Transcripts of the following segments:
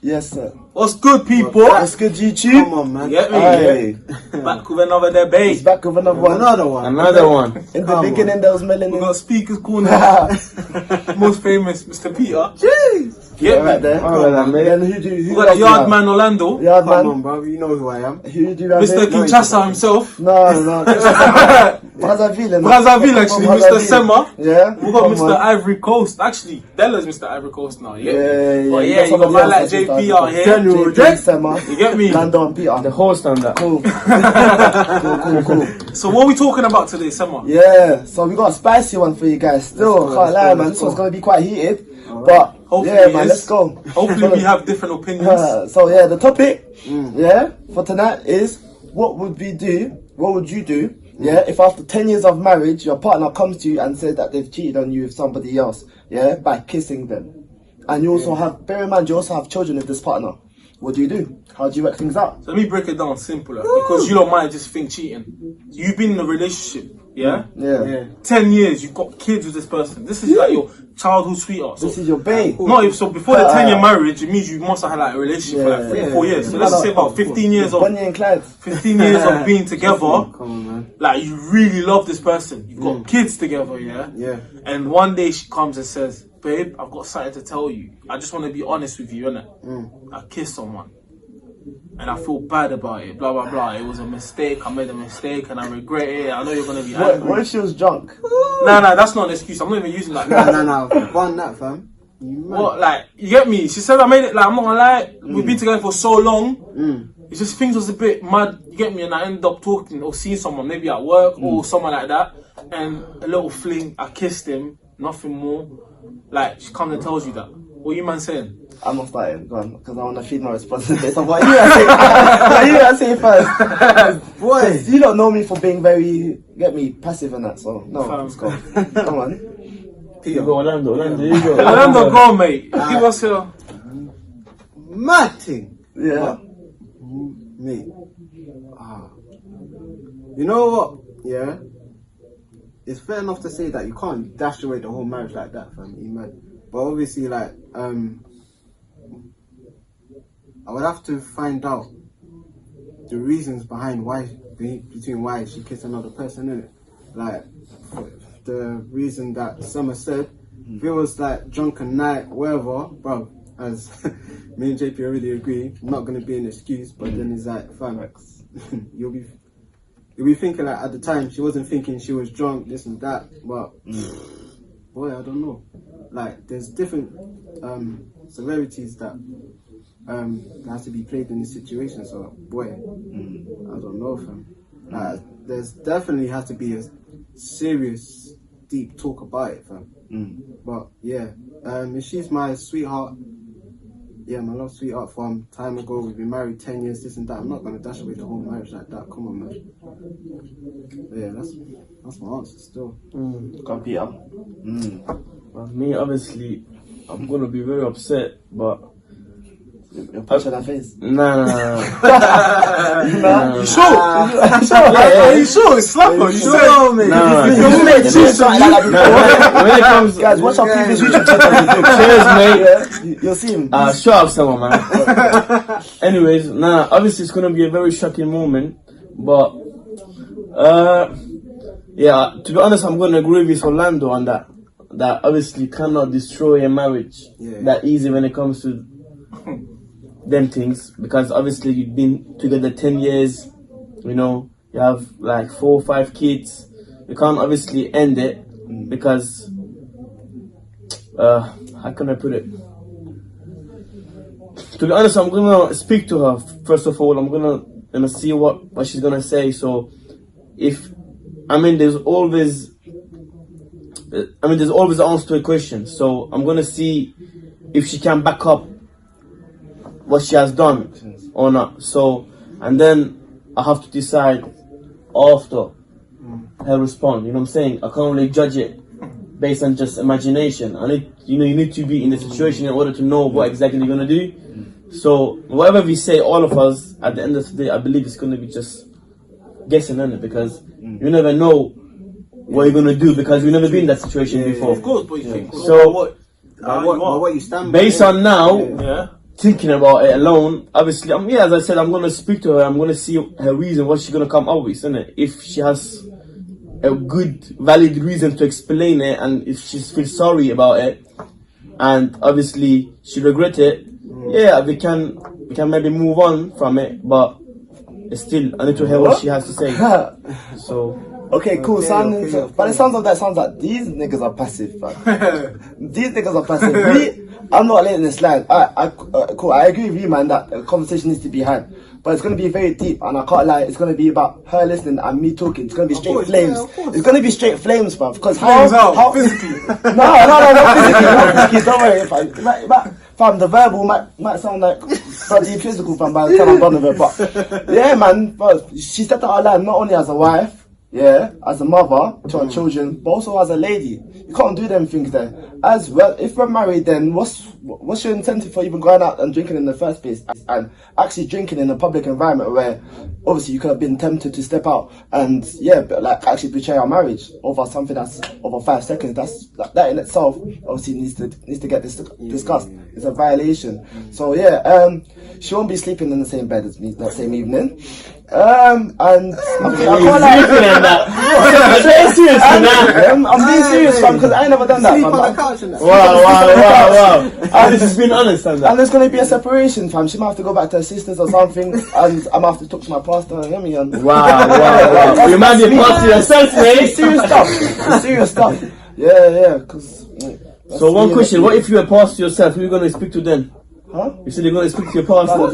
Yes, sir. What's good, people? What's good, YouTube? Come on, man. Get me? Aye. Back with another debate. He's back with another one. Another one. In the beginning, there was We melanin. got Speaker's Corner. Most famous, Mr. Peter. Jeez. Get right me? there. Alright, mate. Then who We got got the yard man Orlando. Yard Come man. on, bro. You know who I am. Who do you have? Mr. Kinshasa himself. No. How's that feeling? Brazzaville, actually. How's Mr. that feeling? Sema. Yeah. We got Come Mr. on. Ivory Coast. Actually, Della's Mr. Ivory Coast now. Yeah. But Yeah, yeah, you got man like JP out here. JP, Sema, You get me? Lando and Peter. The host on that. Cool. Cool. So what are we talking about today, Sema? Yeah, so we got a spicy one for you guys. Still, can't lie, man. This one's gonna be quite heated. But Hopefully yeah, it man, is. let's go. Hopefully we have different opinions. So yeah, the topic, yeah, for tonight is what would we do? What would you do? Yeah, if after 10 years of marriage, your partner comes to you and says that they've cheated on you with somebody else, yeah, by kissing them, and you also have, bear in mind, you also have children with this partner. What do you do? How do you work things out? So let me break it down simpler, because you don't might just think cheating. You've been in a relationship, yeah? Yeah. 10 years, you've got kids with this person. This is like your childhood sweetheart. So This is your babe. no, so before the 10-year marriage, it means you must have had like a relationship for like 3 or 4 years. So let's say about 15 years of Bonnie and Clyde. 15 years of being together. Come on, man. Like you really love this person. You've got kids together, yeah? Yeah. And one day she comes and says, babe, I've got something to tell you. I just want to be honest with you, innit? I kissed someone. And I feel bad about it, blah, blah, blah. It was a mistake. I made a mistake and I regret it. I know you're going to be angry. What if she was drunk? Nah, that's not an excuse. I'm not even using that. No. Run that, fam. You mad. What, like, you get me? She said I made it, like, I'm not gonna lie, we've been together for so long, it's just things was a bit mad, you get me? And I ended up talking or seeing someone, maybe at work or someone like that, and a little fling, I kissed him, nothing more. Like, she comes and tells you that. What you man saying? I'm not starting, go on, because I want to feed my response to this. So what you gotta say first. Boy. You don't know me for being very, get me, passive and that, so no, Fam. let's go. Come on. Peter. Orlando, you go. Orlando, go, mate. Give us a... Mad thing. Yeah. Me. You know what? Yeah. It's fair enough to say that you can't dash away the whole marriage like that, fam. You mad. But obviously, like, I would have to find out the reasons behind why she kissed another person, innit? Like, the reason that Summer said, if it was like drunken night, whatever, bro, as me and JP already agree, not gonna be an excuse, but then it's like, fam, you'll be thinking like at the time she wasn't thinking she was drunk, this and that, but boy, I don't know. Like, there's different severities that has to be played in this situation. So, boy, I don't know, fam. There's definitely has to be a serious, deep talk about it, fam. But yeah, if she's my sweetheart, yeah, my love sweetheart from time ago, we've been married 10 years, this and that, I'm not gonna dash away the whole marriage like that. Come on, man. But yeah, that's my answer still. Come, Peter. Well, me, obviously, I'm gonna be very upset, but You're punching her face. nah. You sure? Are you sure? It's slapper. You sure? mate? When it comes, Guys, watch our previous YouTube cheers, mate. Yeah, you'll see him. Shut up, someone, man. Anyways, obviously it's gonna be a very shocking moment, but yeah, to be honest, I'm gonna agree with Orlando on that. That obviously you cannot destroy a marriage that easy when it comes to them things, because obviously you've been together 10 years, you know, you have like 4 or 5 kids. You can't obviously end it because how can I put it? To be honest, I'm gonna speak to her first of all. I'm gonna see what she's gonna say. So there's always an answer to a question. So I'm gonna see if she can back up what she has done or not. So, and then I have to decide after her response. You know what I'm saying? I can't only judge it based on just imagination. You need to be in the situation in order to know what exactly you're gonna do. So whatever we say, all of us, at the end of the day, I believe it's gonna be just guessing on it, because you never know what you're gonna do, because you've never been in that situation before. Of course, but you think. So What you stand based on now, thinking about it alone, obviously, as I said, I'm gonna speak to her. I'm gonna see her reason, what she's gonna come up with, isn't it? If she has a good, valid reason to explain it, and if she feels sorry about it, and obviously she regret it, yeah, we can maybe move on from it. But still, I need to hear what she has to say. So. Okay, cool. Okay. But it sounds like these niggas are passive, fam. These niggas are passive. I'm not letting this slide. Cool. I agree with you, man, that the conversation needs to be had. But it's going to be very deep, and I can't lie, it's going to be about her listening and me talking. It's going to be straight flames. It's going to be straight flames, fam. Because how physically? No, not physically. Not physically. Don't worry, fam. Fam, the verbal might sound like bloody physical, fam, by the time I'm done with it. But yeah, man, she stepped out of line not only as a wife, yeah, as a mother to her children, but also as a lady. You can't do them things there. As well, if we're married, then what's your incentive for even going out and drinking in the first place, and actually drinking in a public environment where obviously you could have been tempted to step out and but like actually betray our marriage over something that's over 5 seconds. That's that in itself obviously needs to get discussed. It's a violation. So she won't be sleeping in the same bed as me that same evening. And I'm being serious, fam, because I ain't never done that. Sleep Fam. on the couch and that. Wow. And this has been honest, and And there's gonna be a separation, fam. She might have to go back to her sisters or something, and I'm gonna have to talk to my pastor. Hear me, and Wow. You might be part of yourself, mate. It's serious stuff. It's serious stuff. Yeah. Because. So one question: what if you are pastor yourself? Who are you gonna speak to then? Huh? You said you're gonna speak to your pastor. No,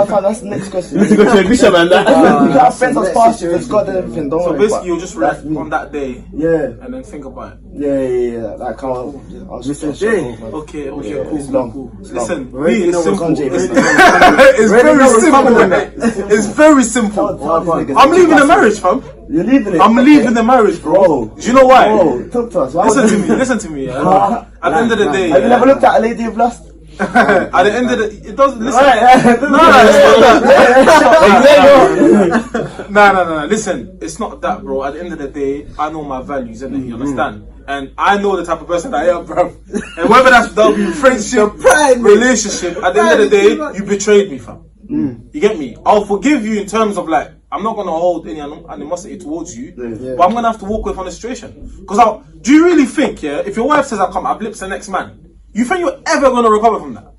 fam. That's the next question. You need to go to a bishop and that. You got friends as pastors. It's God and everything. Don't So worry. basically, but you'll just that's rest me. on that day Yeah. and then think about it. Yeah. Like I'll just Mr. J. Okay, Yeah, cool, it's long. cool. It's Listen, long. B, it's know simple. what's on, Jay. It's Already know very what's coming simple. on that. It's very simple. I'm leaving the marriage, fam. You're leaving it. I'm leaving the marriage, bro. Bro. Do you know why? Bro, talk to us. Why Listen would to you- me. Listen to me. Yeah. At the end of the day, Have you never yeah, looked at a lady you've lost? at the end of the, it doesn't listen. No. Listen, it's not that, bro. At the end of the day, I know my values, innit? You understand? And I know the type of person I am, bro. And whether that'll be friendship, relationship, at the end of the day, you betrayed me, fam. You get me? I'll forgive you in terms of like, I'm not gonna hold any animosity towards you, but I'm gonna have to walk away from the situation. Because do you really think, if your wife says I've blipped the next man, you think you're ever gonna recover from that?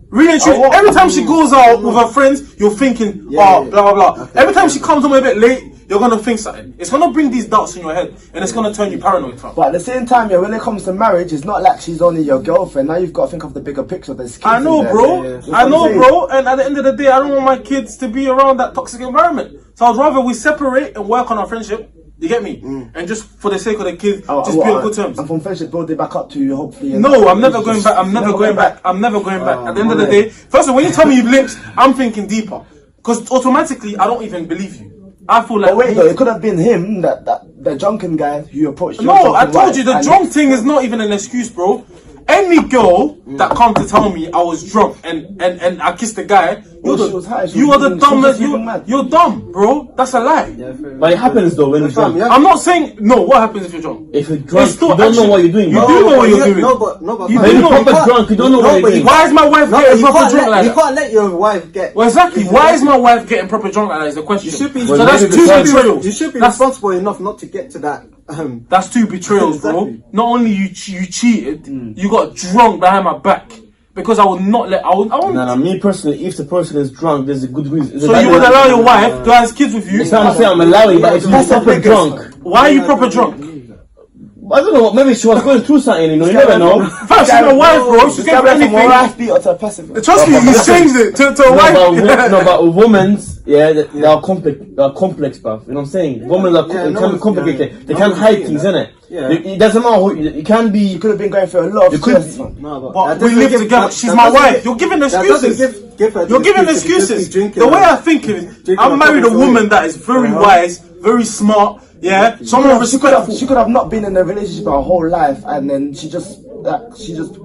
Really and truly, every time she goes out with her friends, you're thinking, blah blah blah. Every time she comes home a bit late, you're gonna think something. It's gonna bring these doubts in your head, and it's gonna turn you paranoid, fam. But at the same time, when it comes to marriage, it's not like she's only your girlfriend. Now you've got to think of the bigger picture. There's kids I know, in there. bro. That's I what know, I'm saying. bro. And at the end of the day, I don't want my kids to be around that toxic environment. So I'd rather we separate and work on our friendship. You get me? And just for the sake of the kids, just be on good terms. And from friendship, build it back up to hopefully. No, I'm never going back. I'm never going back. I'm never going back. At the end of the day, first of all, when you tell me you've lipped, I'm thinking deeper. Because automatically, I don't even believe you. I feel like. But wait, though, it could have been him, the drunken guy who approached you. No, I told you the drunk thing is not even an excuse, bro. Any girl that come to tell me I was drunk and I kissed the guy, Well, she was high, she you was are the moving- she was dumbest. just moving mad. You're dumb, bro. That's a lie. But it happens though when you're drunk. I'm not saying no. What happens if you're drunk? If you're drunk, It's still you don't actually- know what you're doing. You bro. do know what you're doing. No, but You When do you're know. proper drunk, you don't know what you're doing. Why is my wife getting proper drunk like You that? can't let your wife get. Well, exactly. Why is my wife getting proper drunk like that? Is the question. You should be. So Well, that's maybe two because- betrayals. You should be That's- responsible enough not to get to that. That's two betrayals, bro. Exactly. Not only you cheated, you got drunk behind my back because I would not let. I won't. Nah, me personally, if the person is drunk, there's a good reason. So you would allow your wife to have kids with you? It's not I'm saying I'm allowing, but if you're That's the proper biggest- drunk, Why are you proper drunk? I don't know. Maybe she was going through something. You know, you never know. First, she's my wife, bro. She can't do From a anything. wife beater to a passive. Trust me, he's changed it to a No, wife. but women's, they are complex. They are complex, bruv. You know what I'm saying? Women are can be complicated. They can't hide things, innit? Yeah. It doesn't matter who you can be. You could have been going through a lot of You could- stress, man. No, But that we doesn't live give- together. that- She's that my doesn't wife. give- You're giving that doesn't excuses. give her the You're giving excuse to just be excuses. drinking The way and I think is, drinking I'm and married a talking woman away. that is very wise, very smart. Yeah, someone She could have respectful. not been in a relationship her whole life, and then she just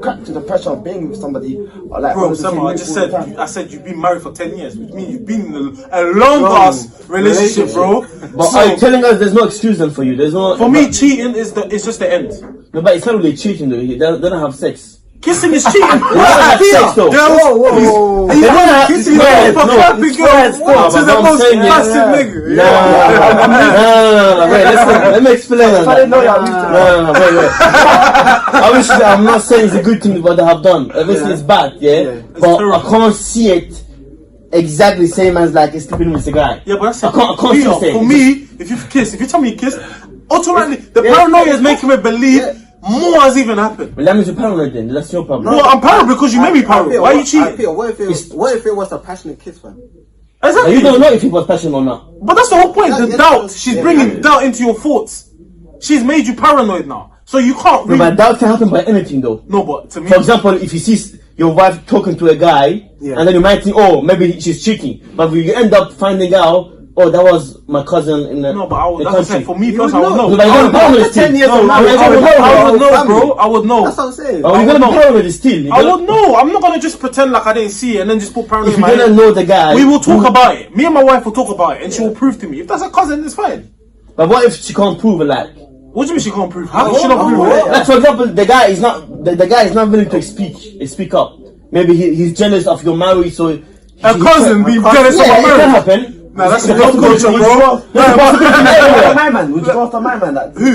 cracked to the pressure of being with somebody. Like, Bro, wanted to Sama, see I you just all the said, time. I said you've been married for 10 years, which means you've been in a long ass relationship, bro. But So, are you telling us there's no excuse then for you? There's no. for me, cheating is just the end. No, but it's not really cheating though. They don't have sex. Kissing is cheating. That's sex though. Girls, Whoa. They don't have kissing it's words, for no. clapping It's girls words, no, to but the I'm most saying, yeah. passive nigga. No, wait, let me explain on I didn't know that. y'all used to No, wait. Obviously, I'm not saying it's a good thing what they have done. Obviously, it's bad, yeah? But I terrible. can't see it exactly same as like sleeping with a guy. Yeah, but that's I can't see Peter, the same. for me, if you tell me you kiss, automatically the paranoia is making me believe more has even happened. Well, that means you're paranoid then. That's your problem. Well, I'm paranoid because you made me paranoid. Why are you cheating? Peter, what if it was a passionate kiss, fam? And Exactly. you don't know if he was passionate or not. But that's the whole point. Yeah, The yeah, doubt. that's- She's yeah, bringing yeah. doubt into your thoughts. She's made you paranoid now. So you can't No, really. but doubt can happen by anything though. No, but to me. For example, if you see your wife talking to a guy, Yeah. and then you might think, oh, maybe she's cheating. But you end up finding out, oh, that was my cousin in the, No, but I would, the that's what I'm country. saying. For me You personally, I would would know. No, but you I don't would know know. this After 10 still. years No, of no, marriage, I would know. I would know, family. bro. I would know. That's what I'm saying. Oh, you're would gonna know. be paranoid still. You I gotta- would know. I'm not gonna just pretend like I didn't see it and then just put paranoia If in you my didn't head. know the guy, We will talk about it. Me and my wife will talk about it, and she will prove to me. If that's a cousin, it's fine. But what if she can't prove it? Like, What do you mean she can't prove? How can she not prove it? like for example, the guy is not willing to speak up. Maybe he's jealous of your marriage, so A cousin being jealous of Yeah, my it can marriage. happen. Nah, that's It's a love culture, bro. my man? Would you go after my man? That Who?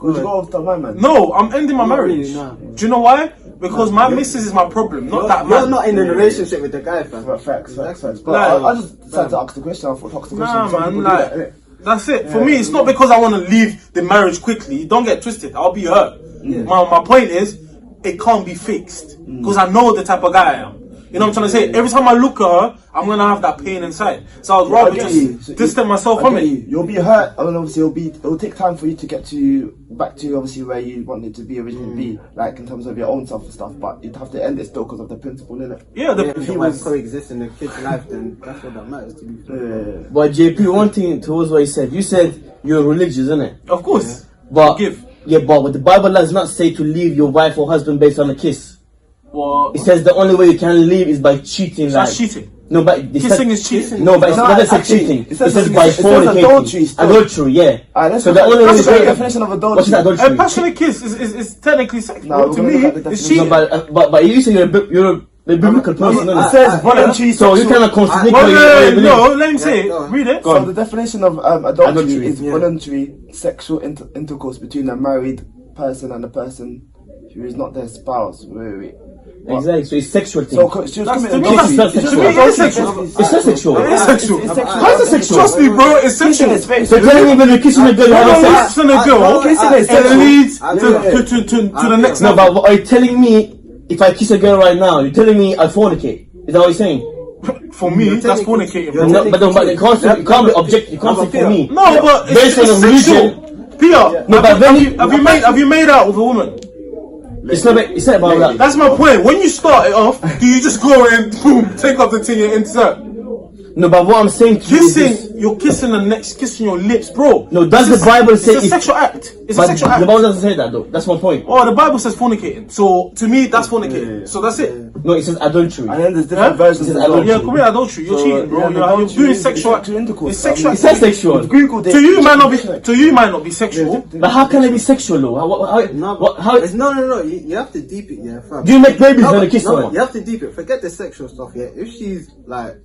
Would you go after my man? No, I'm ending my marriage. really, no. Do you know why? Because my missus is my problem, not that You're man. not in a relationship with the guy, fam. Facts. But Nah. I just decided to ask the question. I thought to ask the question. Nah, Some man, people do like, that, innit? that's it. For me, it's not because I want to leave the marriage quickly. Don't get twisted. I'll be hurt. My point is, it can't be fixed. Because I know the type of guy I am. You know what I'm trying to say? Every time I look at her, I'm going to have that pain inside. So I'd rather I get just you. So distance myself I from get it. you. You'll be hurt, and obviously it'll take time for you to get back to obviously where you wanted to be originally be, like in terms of your own self and stuff. But you'd have to end it still because of the principle, innit? Yeah, If you want to coexist in the kid's life, then that's what that matters to be fair. But JP, one thing towards what you said you're religious, isn't it? of course. But Forgive. yeah, but the Bible does not say to leave your wife or husband based on a kiss. Well, It says the only way you can leave is by cheating. that's Like cheating. no, but Kissing is cheating. No, but it's No, not say actually, cheating. it says by it says fornicating. adultery still. Adultery, yeah. Alright, let's So look the at- only let's way look at the you definition of adultery. What's adultery? A passionate kiss is technically sex. No, bro. we're To gonna me, look at the it's definition. cheating. No, but you say you're a biblical person. It innit? says voluntary. So you sexual- cannot contradict Well, what you believe. no, let me say it. go on. Read it. So the definition of adultery Adultery, is yeah. voluntary sexual intercourse between a married person and a person who is not their spouse. Wait. What? Exactly. So it's sexual thing. So she was That's- committing to me, adultery. that's- It's to me, just it's sexual. adultery. It's not sexual. It is sexual. It's sexual. How is it sexual? Trust me, bro. It's Kissing sexual. is fake. So telling me when you're kissing a girl, you No, have no, sex? kissing a girl, kissing is it sexual. leads I to know. to the next No, level. but are you telling me if I kiss a girl right now, you're telling me I fornicate? Is that what you're saying? For me, that's technically- fornicating, you're bro. No, but it can't be objective. You can't say for me. No, but Based on it's a religion. sexual. Pia, No, but when have you made out with a woman? It's not about that. That's my point. When you start it off, do you just go and boom, take off the thing and insert? No, but what I'm saying to you is this. Kissing, you're kissing the next, kissing your lips, bro. No, does It's the Bible say it's a if- sexual act? It's a But sexual the act. Bible doesn't say that though. That's my point. Oh, the Bible says fornicating. So to me, that's fornicating. So that's it. No, it says adultery. And then there's different Huh? versions This of is adultery. Yeah, adultery. commit adultery. You're So, cheating, bro. yeah, You're adultery doing is sexual. sexual intercourse. It's sexual. It says sexual. Googled it. To you, it might not be. To you, it might not be sexual. But how can it be sexual though? How No. You have to deep it, yeah, fam. do you make babies when you but- kiss no, someone? you have to deep it. Forget the sexual stuff, yeah. If she's like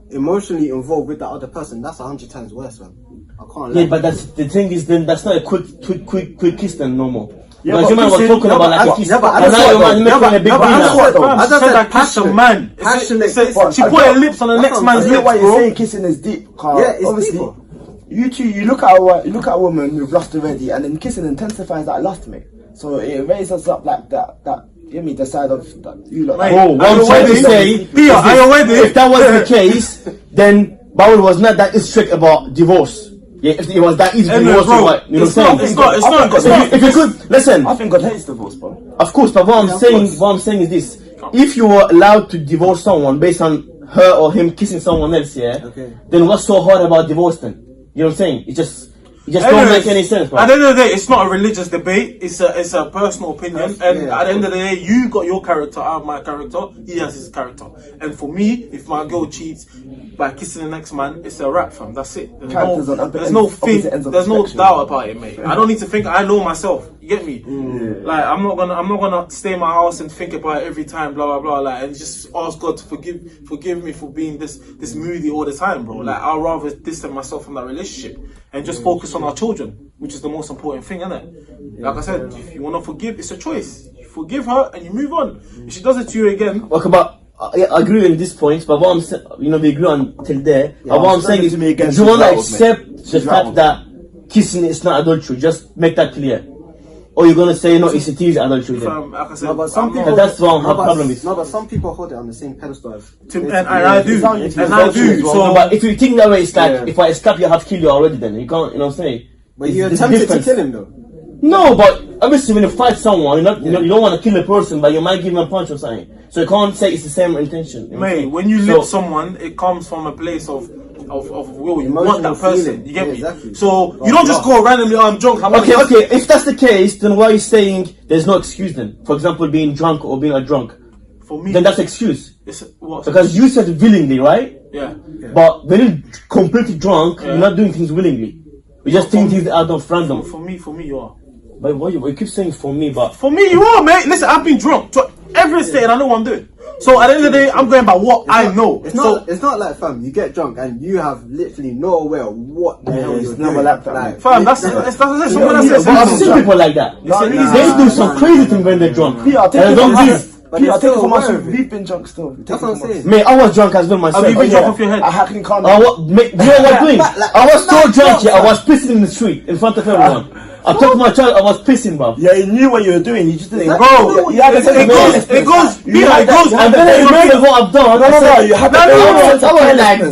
emotionally involved with the other person, that's 100 times worse, man. I can't lie. Yeah, but that's the thing is then that's not a quick kiss then no more. Yeah, Because but your man was kissing- talking yeah, about but like a I- kiss. yeah, but I And just now your thought man though- making a big yeah, but I deal just now. thought though- Fam, I she just said said that kiss a passionate. man. Passionate She kiss. put her lips on the next man's I get lips, why you're bro. saying kissing is deep. Carl. Yeah, it's obviously. deeper. You two, you look at a woman with lust already, and then kissing intensifies that lust, mate. So it raises up like that. Give me the side of that you lot. Mate, Oh, what Are I'm you trying to wedding? say Pia, is are you wedding? if that was the case, then Bible was not that strict about divorce. Yeah, if it was that easy to Anyway, divorce, bro, what, you know it's what I'm not. saying? It's not. It's not. It's not. If you could listen, I think God hates divorce, bro. of course, but what I'm saying is this: if you were allowed to divorce someone based on her or him kissing someone else, yeah, Okay. then what's so hard about divorce then? You know what I'm saying? It's just It just don't make any sense, bro. At the end of the day, it's not a religious debate. It's a personal opinion. And at the end of the day, you got your character, I have my character. He has his character. And for me, if my girl cheats by kissing the next man, it's a rap, fam. That's it. There's no doubt about it, mate. I don't need to think. I know myself. You get me? Like I'm not gonna stay in my house and think about it every time, blah blah blah. Like and just ask God to forgive me for being this moody all the time, bro. Like I'd rather distance myself from that relationship and just focus on our children, which is the most important thing, isn't it? Like I said, if you wanna forgive, it's a choice. You forgive her and you move on. If she does it to you again, Okay, but I agree on this point, but what I'm saying, we agree on till there. But what I'm saying is, do you want to accept the fact that kissing is not adultery? Just make that clear. Or you're gonna say no, it's adultery then? like I said, No, but some people. That's what I have problem with. No, but some people hold it on the same pedestal as. and I do. No, So, but if you think that way, it's like if I slap you, I have to kill you already. Then you can't, you know what I'm saying? But you There's attempted to difference. kill him though. No, but obviously when you fight someone, you don't want to kill a person, but you might give him a punch or something. So you can't say it's the same intention. You know what I'm mate, saying? when you So- lip someone, it comes from a place of will. You Emotional want that person. feeling. You get Yeah, me? exactly. So you don't just go randomly. Oh, I'm drunk. Okay. If that's the case, then why are you saying there's no excuse then? For example, being drunk or being a drunk. For me, Then that's excuse. it's what? Because you said willingly, right? Yeah. But when you're completely drunk, you're not doing things willingly. You just think things out of random. For me, you are. But why you keep saying for me, but For me, you are, mate. Listen, I've been drunk to every state, and I know what I'm doing. So at the end of the day, I'm going by what I know. It's not like fam. You get drunk and you have literally no aware of what the hell you're it's never doing. like that, Fam, that's like, what I said. but I've seen people like that. They do some crazy thing when they're drunk. Peter, And take I it don't from do us. it. But Peter, they're take it still from us. aware of it. We've been drunk still. That's what I'm saying. Mate, I was drunk as well myself. Have you been drunk off your head? I hacked calm I down. was, mate, you know what I'm doing? I was so drunk, I was pissing in the street in front of everyone. I took my child, I was pissing, bro. Yeah, you knew what you were doing. You just didn't. Bro, you had to take it goes. You Peter, had it goes. that- And then I remember what I've done. No, you had to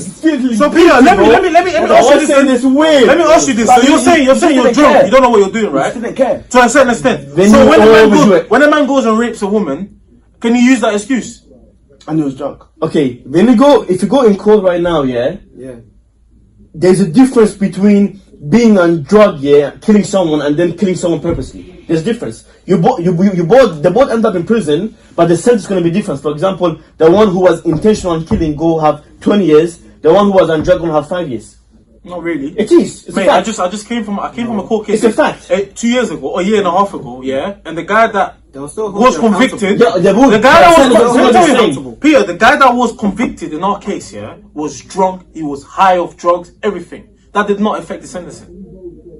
So Peter, let me ask you this. This way. Let me ask you this. So you're saying you're didn't drunk. care. You don't know what you're doing, You right? didn't care. To a certain extent. Then So you overdo it. when a man goes and rapes a woman, can you use that excuse? And he was drunk. Okay, if you go in court right now, yeah, Yeah. there's a difference between being on drug, yeah, killing someone and then killing someone purposely. There's a difference. They both end up in prison, but the sentence is going to be different. For example, the one who was intentional on killing go have 20 years. The one who was on drug going to have 5 years. Not really. It is. It's Mate, a I fact. just came from a court case. It's a fact. 2 years ago, or a year and a half ago, yeah. And the guy that They'll still hold was you convicted. accountable. Yeah, they would. The guy that But was it's not the same. convicted, Peter, the guy that was convicted in our case, yeah, was drunk. He was high off drugs, everything. That did not affect the sentencing.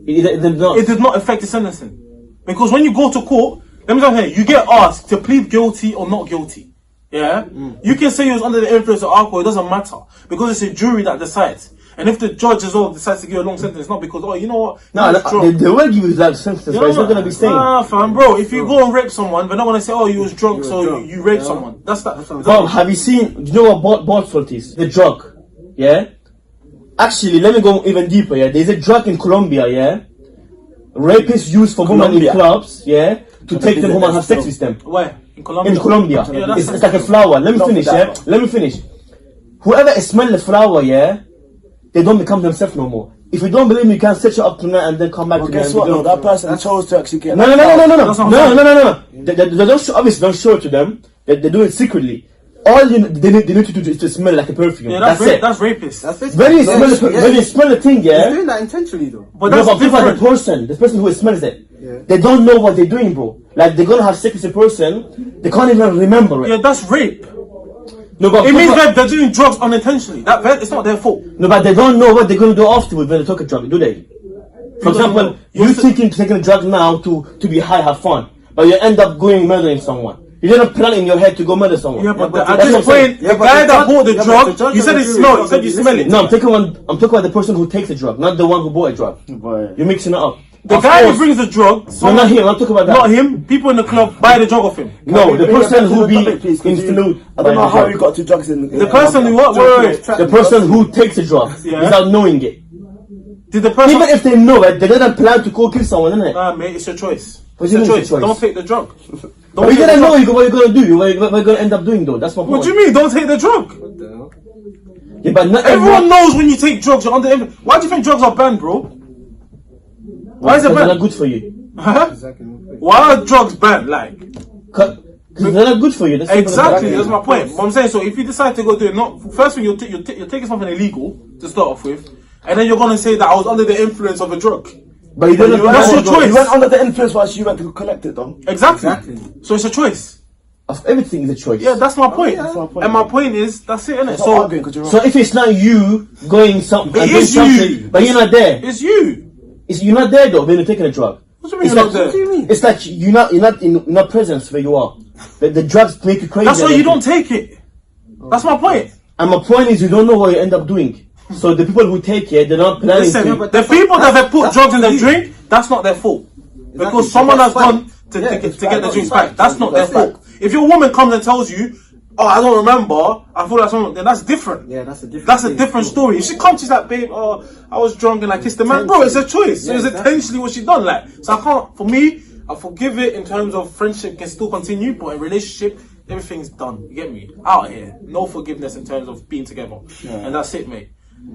It It did not affect the sentencing because when you go to court, let me tell you, you get asked to plead guilty or not guilty. Yeah, you can say you was under the influence of alcohol. It doesn't matter because it's a jury that decides. And if the judge as well decides to give a long sentence, it's not because you know what? No, he was drunk. they will give you that sentence, but it's not going to be same. Nah, fam, bro. If you go and rape someone, they're not gonna say, "Oh, you was drunk, so you raped someone." That's that. Bro, have you seen? Do you know what ball salt is? The drug. Yeah. Actually, let me go even deeper. Yeah, there's a drug in Colombia. Yeah. Rapists use for women in Colombia. clubs. Yeah. To take them home and have sex with them. Where in Colombia? In Colombia. Yeah, that's It's like a flower. Let me Not finish. that Yeah. one. Let me finish. Whoever smells the flower, yeah, they don't become themselves no more. If you don't believe me, you can set you up tonight and then come back Well, to me guess and what? be No, done. that person chose to actually get. No. That's what I'm saying. They don't show, obviously don't show it to them. They do it secretly. All they need to do is to smell like a perfume. Yeah, that's that's it. that's rapist. That's it. When you Yeah, smell, yeah. when you smell the thing, He's yeah. doing that intentionally though. But No, that's but people are different. the person who smells it. Yeah. They don't know what they're doing, bro. Like they're gonna have sex with a person, they can't even remember it. Yeah, that's rape. No, but It means people- that they're doing drugs unintentionally. It's not their fault. No, but they don't know what they're gonna do afterwards when they take a drug, do they? For example, you taking a drug now to be high, have fun, but you end up going murdering someone. You didn't plan in your head to go murder someone. Yeah, but but at that's this what I'm saying. point, Yeah, the but guy the that judge- bought the yeah, but drug, the judge you said and it the smelled. jury You said you doesn't smell it. listen. No, I'm talking about the person who takes the drug, not the one who bought a drug. Boy. You're mixing it up. The Of guy course. who brings the drug, No, not him. I'm talking about that. not him. People in the club buy the drug off him. No, the Bring it person back to who the be topic, please, 'cause you- influenced. I don't know by the how drug. you got to drugs in. The person who what? Wait. The person who takes the drug Yeah. without knowing it. Did the person? Even if they know it, they didn't plan to go kill someone, innit? Nah, mate, it's your choice. What It's do you your mean choice. it's your choice? Don't take the drug. But Don't you take the didn't know drug. what you're gonna do. What you're gonna end up doing, though. That's my point. What do you mean? Don't take the drug. What the hell? Yeah, but not Everyone knows when you take drugs, you're under influence. Why do you think drugs are banned, bro? Why is it Because they're banned? not good for you. Huh? Exactly. Why are drugs banned? Like, Because they're not good for you. That's exactly, simple as that's that. my point. But I'm saying, so if you decide to go do it, not first thing you're taking something illegal to start off with, and then you're gonna say that I was under the influence of a drug. But you don't know That's your choice. You went under the influence while she went to collect it, though. Exactly. So it's a choice. Of everything is a choice. Yeah, that's my point. That's my point. And my point is, that's it, innit? It's not So arguing 'cause you're So wrong. if it's not you going some, It against is you. something, but you're not there, it's you. you're not there though. When you're taking a drug, What do you mean it's you're like, not there? It's like you're not present where you are. The drugs make you crazy. That's why you don't take it. That's my point. And my point is, you don't know what you end up doing. So the people who take it, they're not planning Listen, to. the people that have put drugs in their drink, that's not their fault. Because someone has gone to get the drinks back. That's not their fault. If your woman comes and tells you, oh, I don't remember, I feel like someone, then that's different. Yeah, that's a different. That's a different story. If she comes, she's like, babe, oh, I was drunk and I kissed the man. Bro, it's a choice. So Yeah, it's exactly. intentionally what she done. Like, so I can't, for me, I forgive it in terms of friendship can still continue, but in relationship, everything's done. You get me? Out here. No forgiveness in terms of being together. And that's it, mate.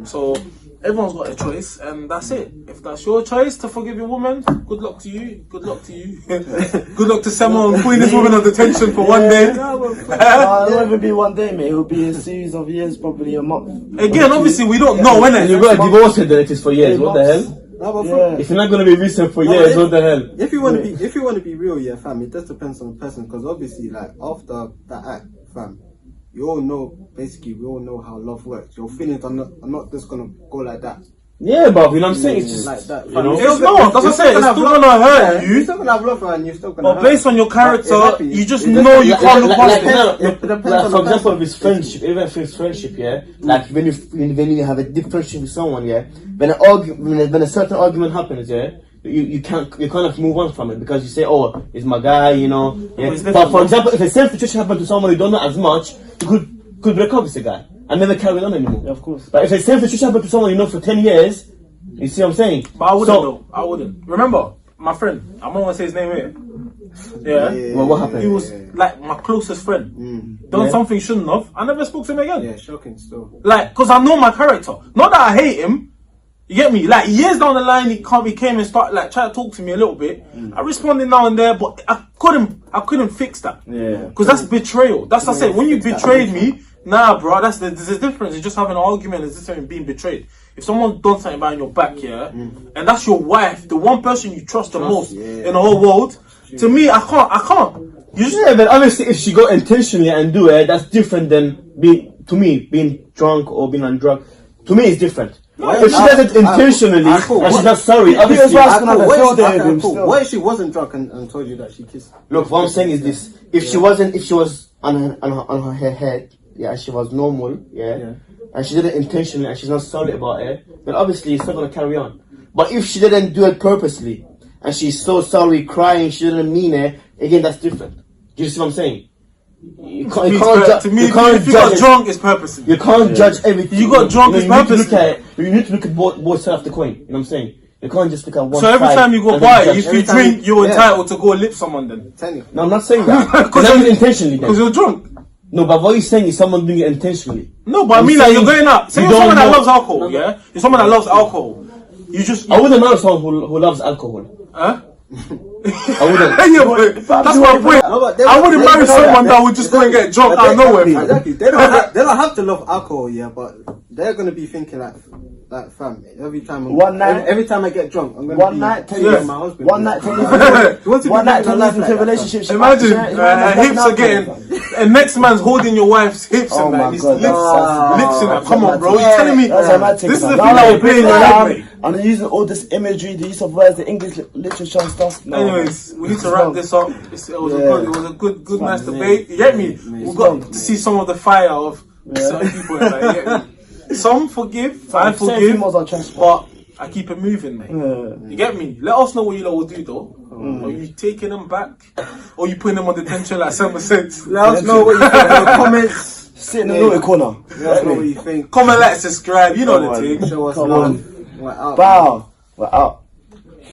So everyone's got a choice, and that's it. If that's your choice to forgive your woman, good luck to you. Good luck to you. Good luck to someone putting this woman on detention for one day. It won't even be one day, mate. It'll be a series of years, probably a month. Again, obviously we don't know, And you innit? got a divorce then it is for years. What the hell? No, but Yeah. If you're not gonna be recent for years, what the hell? if you want to be real, yeah, fam, it just depends on the person. Because obviously, like after that act, fam, you all know. Basically, we all know how love works. Your feelings are not just gonna go like that. Yeah, but you know what I'm saying? It's just Like that. you know. It's not. That's what I say. It's still gonna hurt You're you. still gonna have love and you're still gonna. But hurt. based on your character, Exactly. you just It know you doesn't- can't look past like, it. no, It depends like, on for the example, person. with friendship, even if it's friendship, yeah, like when you have a deep friendship with someone, yeah, when when a certain argument happens, yeah, you kind of move on from it because you say, oh, it's my guy, you know. Yeah. it's But different. for example, if the same situation happened to someone you don't know as much, you could break up with the guy and never carry on anymore. Yeah, of course. But if the same situation happened to someone you know for 10 years, you see what I'm saying? But I wouldn't So- though. I wouldn't. Remember, my friend, I'm not gonna say his name here. Yeah. Well, what happened? He was like my closest friend. Done Yeah. something he shouldn't have. I never spoke to him again. Yeah, shocking still. Like, cause I know my character. Not that I hate him. You get me? Like years down the line, he came and started like try to talk to me a little bit. I responded now and there, but I couldn't fix that. Yeah. Cause that's betrayal. That's what I said. When you betrayed me, nah, bro, there's a difference. It's just having an argument. It's different than being betrayed. If someone's done something behind your back, yeah, and that's your wife, the one person you trust the most in the whole world. To me, I can't. You just Yeah, but obviously, if she go intentionally and do it, that's different than being drunk or being on drug. To me, it's different. If she does it intentionally and she's not sorry, obviously. That's gonna feel there with him Cool. still. What if she wasn't drunk and told you that she kissed? Look, what I'm saying is this: if she was on her head, yeah, she was normal, yeah, and she did it intentionally and she's not sorry about it, then obviously it's not gonna carry on. But if she didn't do it purposely and she's so sorry, crying, she didn't mean it, again, that's different. Do you see what I'm saying? You can't to me, if you got judge. drunk, it's purposely. You can't judge everything. You got drunk, it's you need to look purposely. at it. You need to look at both sides of the coin. You know what I'm saying? You can't just look at one So every side time you go and then by, judge. if you Every time drink, you- you're yeah. entitled to go lip someone then. Tell you. No, I'm not saying that. Because Because I'm intentionally then. Because you're drunk. No, but what you're saying is someone doing it intentionally. No, but I I'm mean, like, saying you're going out. Say you you're someone don't that know- loves alcohol, yeah? You're someone that loves alcohol. You just. I wouldn't marry someone who loves alcohol. Huh? I wouldn't. Yeah, but that's my point. No, but they I don't- wouldn't they marry don't know someone that. that would just go and get drunk out of nowhere. fam. Exactly. They don't have to love alcohol, yeah, but they're gonna be thinking like fam. Every time every time I get drunk, I'm gonna One be night, 10 cheating years. on my husband. One night, 10 You want years. to be One night, living 10 a years life into a like that, relationship. she Imagine, might- she might have hips done are getting, alcohol. and next man's holding your wife's hips Oh and my like, his God, lips, that's- lips in that. that's Come on, a bro. mad You're telling me That's a mad thing. this is the man. thing No, that no, we're playing no, around. no. And they're using all this imagery, the use of words, the English literature and stuff. No, Anyways, we need to wrap this up. It was a good, nice Fun, debate. You get me? We got to see some of the fire of certain people. Like, you get me? Some forgive, I Certain forgive, females are trash, but I keep it moving, mate. You get me? Let us know what you lot will do, though. Are you taking them back, or you putting them on detention like Selma said? Let us know what you think in the comments. Sit in the naughty corner. Let us know what you think. Comment, like, subscribe. You know the thing. Show us Come love. on. We're out. Bow. We're out.